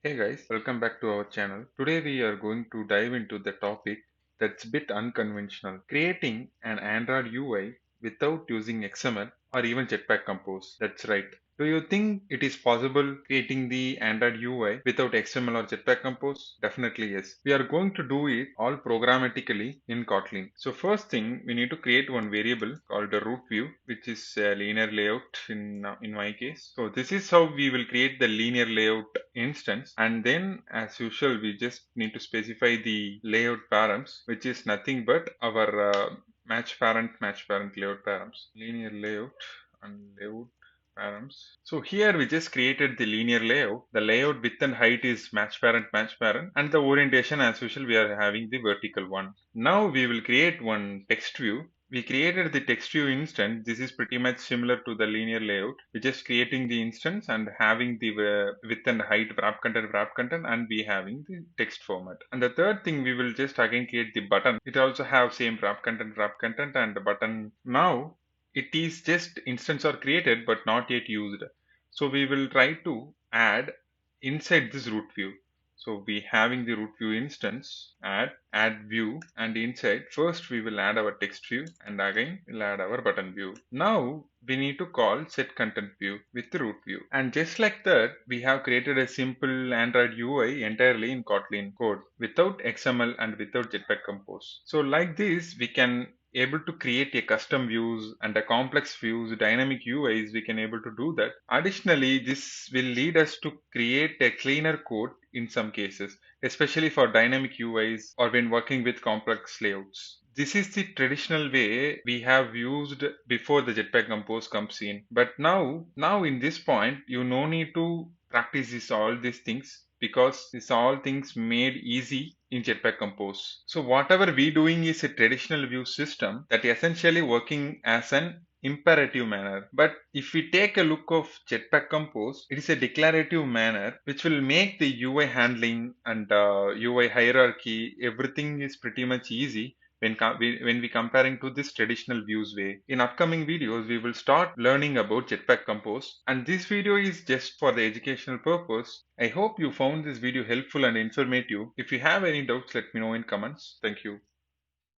Hey guys, welcome back to our channel. Today we are going to dive into the topic that's a bit unconventional, creating an Android UI without using XML or even Jetpack Compose. That's right. Do you think it is possible creating the Android UI without XML or Jetpack Compose? Definitely yes. We are going to do it all programmatically in Kotlin. So first thing, we need to create one variable called the root view, which is a linear layout in my case. So this is how we will create the linear layout instance, and then as usual we just need to specify the layout params, which is nothing but our match parent layout params, linear layout and layout params. So here we just created the linear layout. The layout width and height is match parent, and the orientation as usual we are having the vertical one. Now we will create one text view. We created the text view instance. This is pretty much similar to the linear layout. We're just creating the instance and having the width and height wrap content, and we having the text format. And the third thing, we will just again create the button. It also have same wrap content and the button. Now it is just instance are created but not yet used. So we will try to add inside this root view. So we having the root view instance, add view, and inside first we will add our text view, and again we'll add our button view. Now we need to call set content view with the root view, and just like that we have created a simple Android UI entirely in Kotlin code without XML and without Jetpack Compose. So like this we can able to create a custom views and a complex views, dynamic UIs. We can able to do that. Additionally, this will lead us to create a cleaner code in some cases, especially for dynamic UIs or when working with complex layouts. This is the traditional way we have used before the Jetpack Compose comes in. But now in this point, you no need to practice all these things, because these all things made easy in Jetpack Compose. So whatever we doing is a traditional view system that essentially working as an imperative manner. But if we take a look of Jetpack Compose, it is a declarative manner which will make the UI handling and UI hierarchy, everything is pretty much easy when we comparing to this traditional views way. In upcoming videos, we will start learning about Jetpack Compose, and this video is just for the educational purpose. I hope you found this video helpful and informative. If you have any doubts, let me know in comments. Thank you.